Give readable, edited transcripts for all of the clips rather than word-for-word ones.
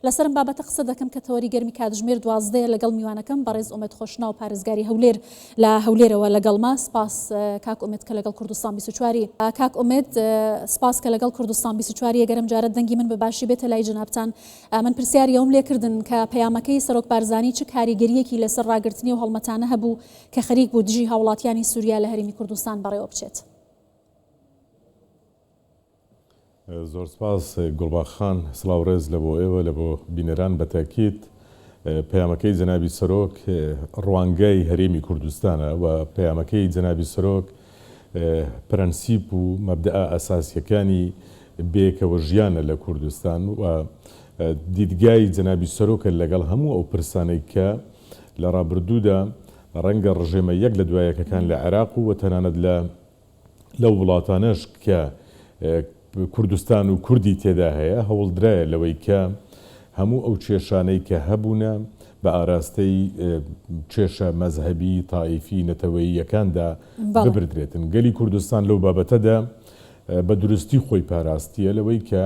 لەسەرم بابەتە قسە دەکەم کە تەوەری گەرمی کاتژمێر 12 لەگەڵ میوانەکەم بەڕێز ئومێد خۆشنا و پارێزگاری هەولێر لە هەولێرەوە لەگەڵما. سپاس کاک ئومێد کە لەگەڵ کوردستان 24 کاک ئومێد سپاس کە لەگەڵ کوردستان 24 گەرم جارە دەنگی من بە باشی بێتە لای جنابتان. من پرسیاری ئەوم لێکردن کە پەیامەکەی سەرۆک بارزانی چ کاریگەریەکی لەسەر ڕاگررتنی و هەڵمەتانە هەبوو کە خەریک بوو دژی هاوڵاتیانی سووریا لە هەرێمی کوردستان بەڕێوە بچێت. زۆر سپاس گوڵباخان، سڵاو ڕێز لە بۆ ئێوە لە بۆ بینەران بە تاکید. پەیامەکەی جەنابی سەرۆک ڕوانگەی هەرێمی کوردستانە و پەیامەکەی جەنابی سەرۆک پرەنسیپ و مەبدەئە ئەساسیەکانی بێکەوە ژیانە لە کوردستان و دیدگای جەنابی سەرۆکە لەگەڵ هەموو ئەو پرسانەی کە لە ڕابردوودا ڕەنگە ڕژێمە یەک لە دوایەکەکان لە عێراق و تەنانەت لەو وڵاتانەش کە کوردستان و کوردی تێدا هەیە هەوڵدرایە لەوەی کە هەموو ئەو کێشانەی کە هەبوونە بە ئاراستەی کێشە مەزهەبی تایفی نەتەوەییەکاندا ببردرێتن. گەلی کوردستان لەو بابەتەدا بە درستی خۆی پاراستیە لەوەی کە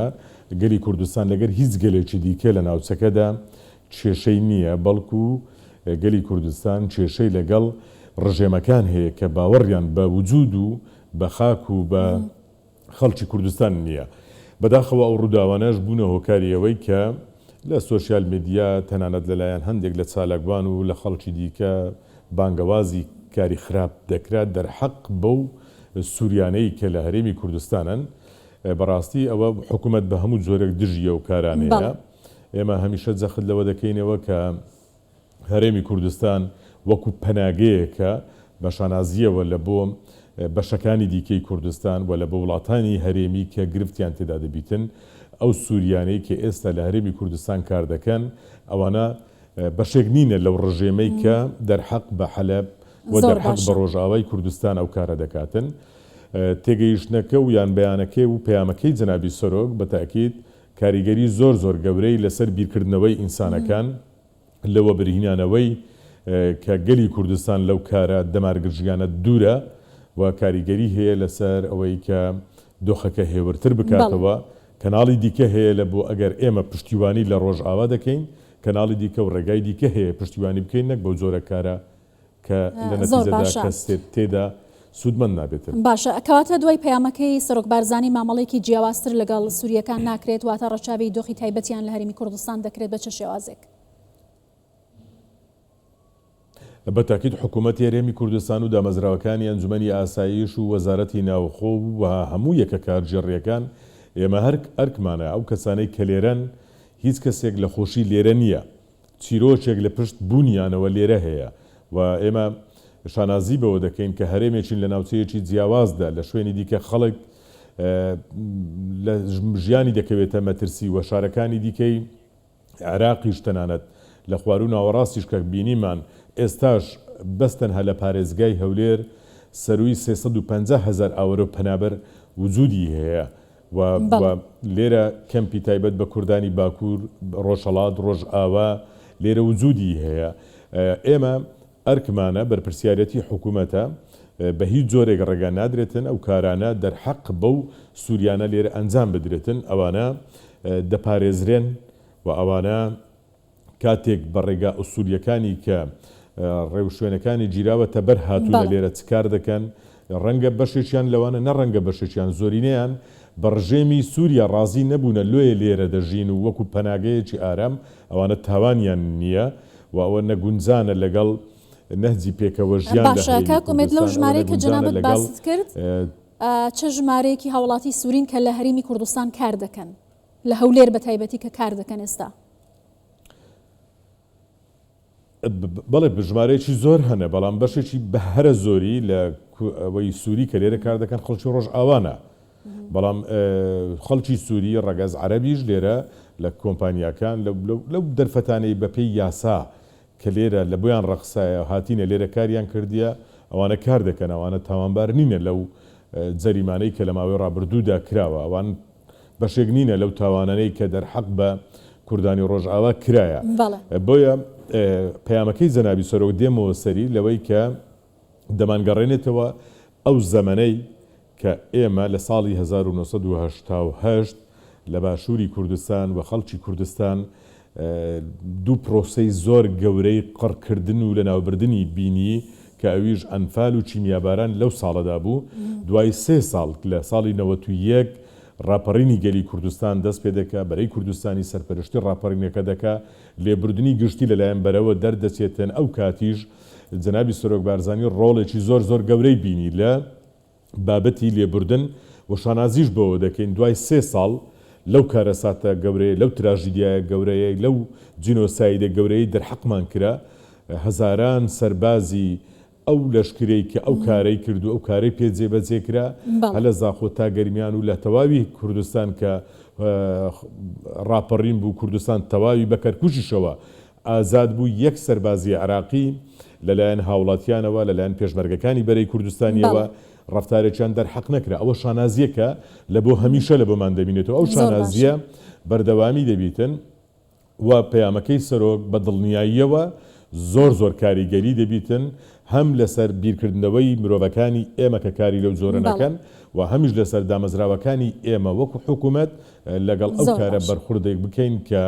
گەلی کوردستان لەگەر هیچ گەلێکی دیکە لە ناوچەکەدا کێشەی نییە، بەڵکو گەلی کوردستان کێشەی لەگەڵ ڕژێمەکان هەیە کە باوەڕیان بە وجود و بە خاک و بە خەڵکی کوردستان نییە. بەداخەوە ئەو ڕووداوانەش بوونە هۆکاری ئەوەی کە لە سۆسیال میدیا تەنانەت لەلایەن هەندێک لە چالاکبان و لە خەڵکی دیکە بانگەوازی کاری خراپ دەکرات دەرحەق بەو سووریانەی کە لە هەرێمی کوردستانن. بەڕاستی ئەوە حکوومەت بە هەموو جۆرێک دژیە و کارانەیە. ئێمە هەمیشە جەخت لەوە دەکەینەوە کە هەرێمی کوردستان وەکو پەناگەیەکە بە شانازیەوە لە بۆ بەشەکانی دیکەی کوردستان و لە بە وڵاتانی هەرێمی کە گرفتیان تێدا دەبیتن. ئەو سووریانەی کە ئێستا لە هەرێمی کوردستان کار دەکەن ئەوانە بەشێک نینە لەو ڕژێمەی کە دەرحەق بە حەلەب و دەرحەق بە ڕۆژاوای کوردستان ئەو کارە دەکاتن. تێگەیشتنەکە و یان بەیانەکەی و پەیامەکەی جەنابی سەرۆک بە تاکید کاریگەری زۆر گەورەی لەسەر بیرکردنەوەی ئینسانەکان لەوە برهینانەوەی کە گەلی کوردستان لەو کارە دەمارگرژیانە دوورە و کاریگەری هەیە لەسەر ئەوەی کە دۆخەکە هێورتر بکاتەوە. کەناڵی دیکە هەیە لە بۆ ئەگەر ئێمە پشتیوانی لە ڕۆژئاوا دەکەین، کەناڵی دیکە و ڕێگای دیکە هەیە پشتیوانی بکەین نەک بەو جۆرە کارە کە لە نەتیجەدا کەس تێدا سوودمەند نابێتن. باشە، کەواتە دوای پەیامەکەی سەرۆک بارزانی مامەڵێکی جیاوازتر لەگەڵ سووریەکان ناکرێت، واتە ڕەچاوی دۆخی تایبەتیان لە هەرێمی کوردستان دەکرێت بە چه شێوازێک؟ بە تاکید حکوومەتی هەرێمی کوردستان و دامەزراوەکانی ئەنجومەنی ئاسایش و وەزارەتی ناوخۆ و هەموو یەکە کارژێڕیەکان ئێمە هەر ئەرکمانە ئەو کەسانەی کە لێرەن هیچ کەسێک لە خۆشی لێرە نییە، چیرۆکێک لە پشت بوونیانەوە لێرە هەیە و ئێمە شانازی بەوە دەکەین کە هەرێمێکین لە ناوچەیەکی جیاوازدا لە شوێنی دیکە خەڵک لە ژیانی دەکەوێتە مەترسی و شارەکانی دیکەی عێراقیش تەنانەت لە خوار و ناوەڕاستیش کە بینیمان ئێستاش بەستەنها لە پارێزگای هەولێر سەروی 350,000 ئاوەرە پەنابەر وجودی هەیە و لێرە کەمپی تایبەت بە کوردانی باکوور، ڕۆژهەڵات، ڕۆژئاوا لێرە وجودی هەیە. ئێمە ئەرکمانە بەرپرسیارەتی حکوومەتە بە هیچ جۆرێک ڕێگا نادرێتن ئەو کارانە دەرحەق بەو سووریانە لێرە ئەنجام بدرێتن، ئەوانە دەپارێزرێن و ئەوانە کاتێک بە ڕێگا ئوسووریەکانی کە ڕێوشوێنەکانی جیراوەتە بەر هاتوونە لێرە چکار دەکەن، ڕەنگە بەشێکیان لەوانە نەڕەنگە بەشێکیان زۆرینەیان بە ڕژێمی سووریا ڕازی نەبوونە لێ لێرە دەژین و وەکو پەناگەیەکی ئارام ئەوانە تاوانیان نییە و ئەوە نەگونجانە لەگەڵ نەهجی پێکەوە ژیان. باشە کاکومێت لەو ژمارەی کە جەنابەت باست کرد چه ژمارەیەکی هاوڵاتی سوورین کە لە هەرێمی کوردستان کار دەکەن لە هەولێر بە تایبەتی کە کار دەکەن ئێستا؟ بەڵێ بژمارەیەکی زۆر هەنە، بەڵام بەشێکی بە هەرە زۆری لە ئەوەی سووری کە لێرە کار دەکەن خەڵکی ڕۆژئاوانە، بەڵام خەڵکی سووری ڕەگەز عەرەبیش لێرە لە کۆمپانیاکان لەو دەرفەتانەی بەپێی یاسا کە لێرە لە بۆیان ڕەخسایە هاتینە لێرە کاریان کردیە ئەوانە کار دەکەن، ئەوانە تاوانبار نینە لەو جەریمانەی کە لە ماوەی ڕابردوودا کراوە، ئەوان بەشێک نینە لەو تاوانانەی کە دەرحەق بە کوردانی ڕۆژئاوا کرایە. بۆیە پەیامەکەی جەنابی سەرۆک دێمەوە سەری لەوەی کە دەمانگەڕێنێتەوە ئەو زەمەنەی کە ئێمە لە ساڵی 1970 لە باشووری کوردستان و خەڵکی کوردستان دوو پرۆسەی زۆر گەورەی قڕکردن و لە ناوبردننی بینی کە ئەویش ئەنفال و چیمیاباران لەو ساڵەدا بوو دوای 3 ساڵ لە ساڵی 91 ڕاپەڕینی گەلی کوردستان دەست پێ دەکا بەرەی کوردستانی سەرپەرشتی ڕاپەڕینەکە دەکا لێبوردنی گشتی لەلایەن بەرەوە دەردەچێتن ئەو کاتیش جەنابی سۆرۆک بارزانی ڕۆڵێکی زۆر زۆر گەورەی بینی لە بابەتی لێبوردن و شانازیش بەوە دەکەین دوای 3 ساڵ لەو کارەساتە گەورەیە لەو تراژیدیایە گەورەیە لەو جینۆسایدە گەورەی دەرحەقمان کرا هەزاران سەربازی ئەو لەشکرەی کە ئەو کارەی کردو ئەو کارەی پێ جێبەجێکرا هەلە زاخۆ تا گەرمیان و لە تەواوی کوردستان کە ڕاپەڕین بوو کوردستان تەواوی بەکەرکوژیشەوە ئازاد بوو یەک سەربازی عراقی لەلایەن هاوڵاتیانەوە لەلایەن پێشمەرگەکانی بەرەی کوردستانیەوە ڕفتارێکیان دەرحەق نەکرا ئەوە شانازیەکە لە بۆ هەمیشە لە بۆمان دەبینێتەوە ئەو شانازیە بەردەوامی دەبیتن و پەیامەکەی سەرۆک بە دڵنیاییەوە زۆر زۆر کاریگەری دەبیتن هەم لەسەر بیرکردنەوەی مرۆڤەکانی ئێمە کە کاری لەو زۆرە نەکەن و هەمیش لەسەر دامەزراوەکانی ئێمە وەکو حکوومەت لەگەڵ ئەو کارە بەرخوردێک بکەین کە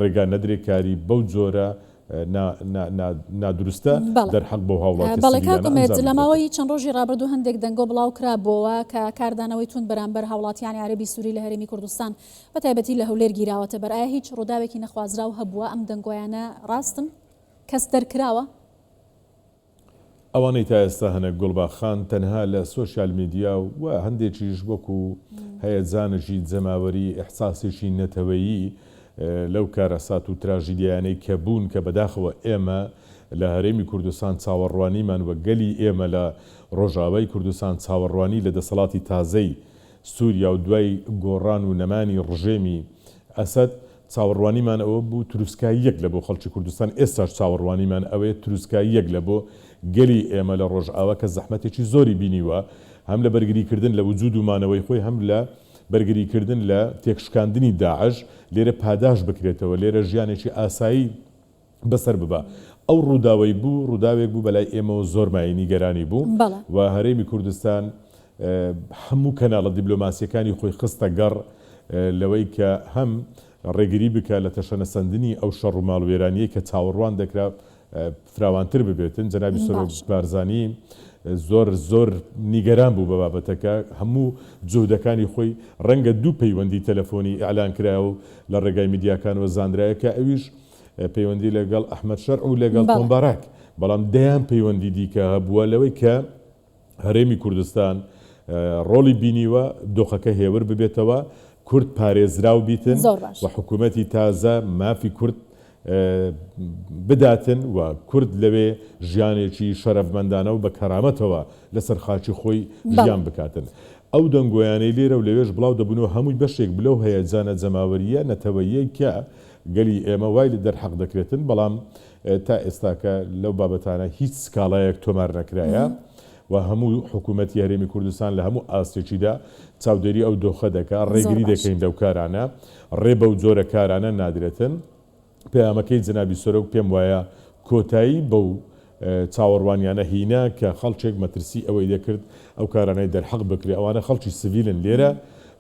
ڕێگا نەدرێت کاری بەو جۆرە نادروستە دەرحەق بۆ هاوڵاتی بەڵێکات لە ماوەی چەند ڕۆژی ڕابردوو هەندێک دەنگۆ بڵاو کرابەوە کە کاردانەوەی تون بەرامبەر هاوڵاتیانی عەرەبی سووری لە هەرێمی کوردستان بە تایبەتی لە هەولێر گیراوەتە بەر ئایا هیچ ڕووداوێکی نەخوازراو هەبووە ئەم دەنگۆیانە ڕاستن کەس دەرکراوە؟ ئەوانەی تا ئێستا هەنە گوڵباخان تەنها لە سۆشیال میدیا و هەندێکیش وەکو هەیەجانشی جەماوەری ئیحساسێکی نەتەوەیی لەو کارەسات و تراژیدیانەی کە بوون کە بەداخەوە ئێمە لە هەرێمی کوردستان چاوەڕوانیمان وە گەلی ئێمە لە ڕۆژاوای کوردستان چاوەڕوانی لە دەسەڵاتی تازەی سووریا و دوای گۆڕان و نەمانی ڕژێمی ئەسەد چاوەڕوانیمان ئەوە بوو تروسکاییەک لە بۆ خەڵکی کوردستان ئێستاش چاوەڕوانیمان ئەوەیە تروسکاییەک لە بۆ گەلی ئێمە لە ڕۆژئاوا کە زەحمەتێکی زۆری بینیوە هەم لە بەرگریکردن لە وجود و مانەوەی خۆی هەم لە بەرگریکردن لە تێکشکاندنی داعش لێرە پاداش بکرێتەوە لێرە ژیانێکی ئاسایی بەسەر ببە ئەو ڕووداوەی بوو ڕووداوێک بوو بەلای ئێمەوە زۆرمایی نیگەرانی بوو و هەرێمی کوردستان هەموو کەناڵە دیبلۆماسیەکانی خۆی خستە گەڕ لەوەی کە هەم ڕێگری بکە لە تەشەنەسەندنی ئەو شەڕ و ماڵوێرانیە کە چاوەڕوان دەکرا فراوانتر ببێتن جەنابی سۆرۆک بارزانی زۆر نیگەران بوو بە بابەتەکە هەموو جۆدەکانی خۆی ڕەنگە دوو پەیوەندی تەلەفۆنی ئەعلان کرا و لە ڕێگای میدیاکانەوە زانرایە کە ئەویش پەیوەندی لەگەڵ ئەحمەد شەرع و لەگەڵ تۆمبارەک بەڵام دەیان پەیوەندی دیکە هەبووە لەوەی کە هەرێمی کوردستان ڕۆڵی بینیوە دۆخەکە هێور ببێتەوە کورد پارێزراو بیتن و حکوومەتی تازە مافی کورد بداتن و کورد لەوێ ژیانێکی شەرەفمەندانە و بە کەرامەتەوە لەسەر خاچی خۆی ژیان بکاتن ئەو دەنگۆیانەی لێرە و لەوێش بڵاو دەبوونەوە هەمووی بەشێک بلەو هەیەجانە جەماوەریە نەتەوەییە کە گەلی ئێمە وای لە دەرحەق دەکرێتن بەڵام تا ئێستاکە لەو بابەتانە هیچ سکاڵایەک تۆمار نەکرایە و هەموو حکوومەتی هەرێمی کوردستان لە هەموو ئاستێکیدا چاودێری ئەو دۆخە دەکا ڕێگری دەکەین لەو کارانە ڕێ بەو جۆرە کارانە نادرێتن پەیامەکەی جەنابی سۆرۆک پێم وایە کۆتایی بەو چاوەڕوانیانە هینە کە خەڵکێک مەترسی ئەوەی دەکرد ئەو کارانەی دەرحەق بکرێ ئەوانە خەڵکی سڤیلن لێرە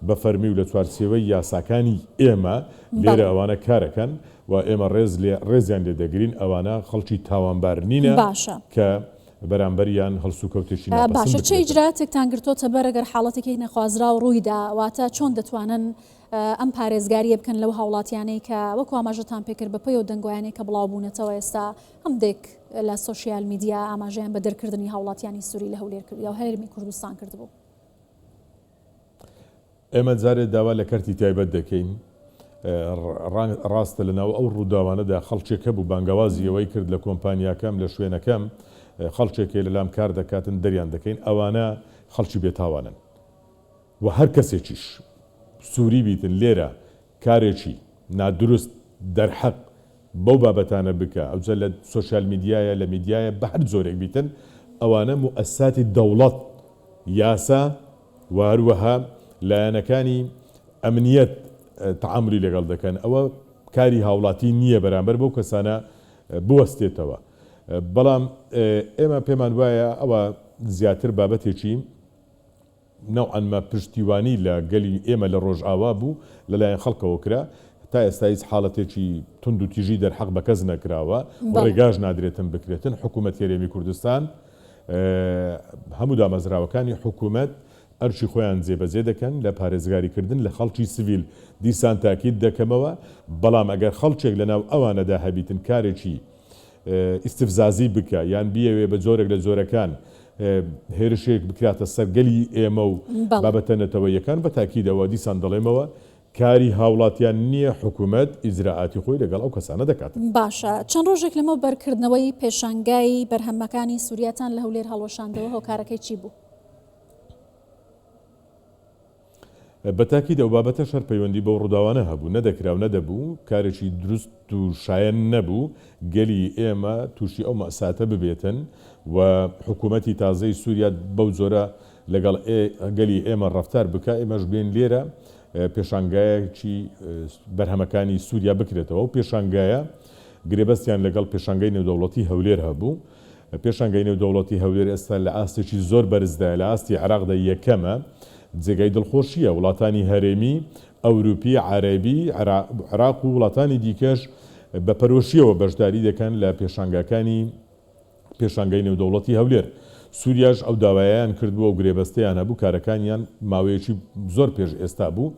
بە فەرمی و لە چوارچێوەی یاساکانی ئێمە لێرە ئەوانە کارەکەن و ئێمە ڕێزیان لێ دەگرین ئەوانە خەڵکی تاوانبار نینە کە بەرامبەریان هەڵسو کەوتێکی باشە چه ئیجراتێکتان گرتۆتە بەر ئەگەر حاڵەتێکی نەخوازرا و ڕوویدا واتە چۆن دەتوانن ئەم پارێزگاریە بکەن لەو هاوڵاتیانەی کە وەکو ئاماژەتان پێکرد بەپەی و دەنگۆیانەی کە بڵاو بوونەتەوە ئێستا هەندێک لە سۆشیال میدیا ئاماژەیان بە دەرکردنی هاوڵاتیانی سووری لە هەولێر کرد یا هەرێمی کوردستان کردبوو ئێمە جارێ داوا لە کەرتی تایبەت دەکەین ڕاستە لەناو ئەو ڕووداوانەدا خەڵکێکە بوو بانگەوازیەوەی کرد لە کۆمپانیاکەم لە شوێنەکەم خەڵکێکی لەلام کار دەکاتن دەریان دەکەین ئەوانە خەڵکی بێتاوانن و هەر کەسێکیش سووری بیتن لێرە کارێکی نادروست دەرحەق بەو بابەتانە بکە ئەوجە لە سۆشیال میدیایە لە میدیایە بە هەر جۆرێک بیتن ئەوانە موئەسساتی دەوڵەت یاسا و هەروەها لایەنەکانی ئەمنیەت تەعاملی لەگەڵ دەکەن ئەوە کاری هاوڵاتی نییە بەرامبەر بەو کەسانە بوەستێتەوە بەڵام ئێمە پێمان وایە ئەوە زیاتر بابەتێکی نەوعەنمە پشتیوانی لە گەلی ئێمە لە ڕۆژئاوا بوو لەلایەن خەڵکەوە کرا تا ئێستا هیچ حاڵەتێکی تند و تیژی دەرحەق بە کەس نەکراوە و ڕێگاش نادرێتن بکرێتن. حکوومەت هەرێمی کوردستان هەموو دامەزراوەکانی حکوومەت ئەرچی خۆیان جێبەجێ دەکەن لە پارێزگاریکردن لە خەڵکی سیڤیل. دیسان تاکید دەکەمەوە، بەڵام ئەگەر خەڵکێک لەناو ئەوانەدا هەبیتن کارێکی ئیستفزازی بکە یان بیەوێ بە جۆرێک لە جۆرەکان هێرشێک بکراتە سەرگەلی ئێمە و بابەتە نەتەوەیەکان، بە تاکیدەوە دیسان دەڵێمەوە کاری هاوڵاتیان نییە حکوومەت ئیجراعاتی خۆی لەگەڵ ئەو کەسانە دەکات. باشە، چەند ڕۆژێک لەمە بەرکردنەوەی پێشانگای بەرهەمەکانی سووریەتان لە هەولێر هەڵوەشاندەوە، هۆکارەکەی چی بوو؟ بەتاکید ئەو بابەتە شەر پەیوەندی بەو ڕووداوانە هەبوو، نەدەکراو نەدەبوو، کارێکی دروست و شایەن نەبوو گەلی ئێمە تووشی ئەو مەساتە ببێتن و حکوومەتی تازەی سووریا بەو جۆرە لەگەڵ گەلی ئێمە ڕەفتار بکە. ئێمەش بێن لێرە پێشانگایەکی بەرهەمەکانی سووریا بکرێتەوە و پێشانگایە گرێبەستیان لەگەڵ پێشانگای نێودەوڵەتی هەولێر هەبوو. پێشانگای نێودەوڵەتی هەولێر ئێستا لە ئاستێکی زۆر بەرزدایە، لە ئاستی عێراقدا یەکەمە، جێگای دڵخۆشیە. وڵاتانی هەرێمی ئەوروپی، عەرەبی، عێراق و وڵاتانی دیکەش بە پەرۆشیەوە بەشداری دەکەن لە پێشانگای نێودەوڵەتی هەولێر. سووریاش ئەو داوایان کردبووە و گرێبەستەیان هەبوو، کارەکانیان ماوەیەکی زۆر پێش ئێستا بوو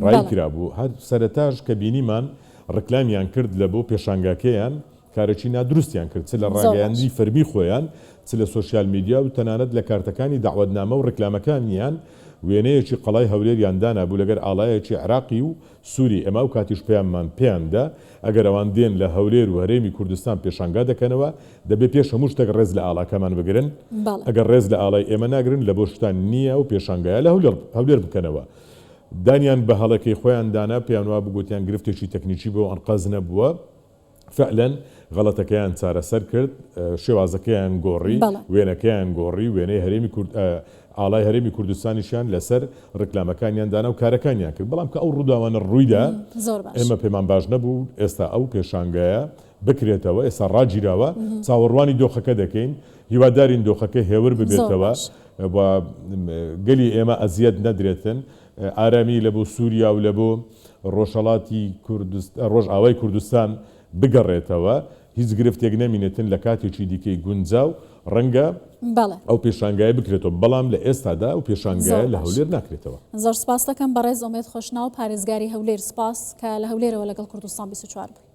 ڕایکرا بوو. هەر سەرەتاش کە بینیمان ڕکلامیان کرد لە بۆ پێشانگاکەیان، کارێکی نادروستیان کرد، چ لە ڕاگەیاندی فەرمی خۆیان، چ لە سۆشیال میدیا و تەنانەت لە کارتەکانی داوەتنامە و ڕکلامەکانیان وێنەیەکی قەڵای هەولێریاندانا بوو لەگەر ئاڵایەکی عێراقی و سووری. ئەمە و کاتیش پێیاندا ئەگەر ئەوان دێن لە هەولێر و هەرێمی کوردستان پێشانگا دەکەنەوە، دەبێت پێش هەموو شتێک ڕێز لە ئاڵاکەمان بگرن. ئەگەر ڕێز لە ئاڵای ئێمە ناگرن لە بۆ شتان نییە و پێشانگایە لە هەولێر بکەنەوە. دانیان بە هەڵەکەی خۆیان دانا، پێیانوا بگوتیان گرفتێکی تەکنیکی بۆ ئەنقەز نەبووە. فعلەن غەڵەتەکەیان چارەسەر کرد، شێوازەکەیان گۆڕی، وێنەکەیان گۆڕی، وێنەی هەرێمی ئاڵای هەرێمی کوردستانیشیان لەسەر ڕکلامەکانیان دانا و کارەکانیان کرد. بەڵام کە ئەو ڕووداوانە ڕوویدا ئێمە پێمان باش نەبوو ئێستا ئەو پێشانگایە بکرێتەوە. ئێستا ڕاگیراوە، چاوەڕوانی دۆخەکە دەکەین، هیوادارین دۆخەکە هێور ببێتەوە و گەلی ئێمە ئەزیەت نەدرێتن، ئارامی لە بۆ سووریا و لە بۆ ڕۆژهەڵاتی ڕۆژئاوای کوردستان بگەڕێتەوە، هیچ گرفتێک نەمینێتن لە کاتێکی دیکەی گونجاو ڕەنگە ئەو پێشانگایە بکرێتەوە، بەڵام لە ئێستادا ئەو پێشانگایە لە هەولێر ناکرێتەوە. زۆر سپاس دەکەم بەڕێز ئومێد خۆشناو پارێزگاری هەولێر، سپاس کە لە هەولێرەوە لەگەڵ کوردستان 24 بووی.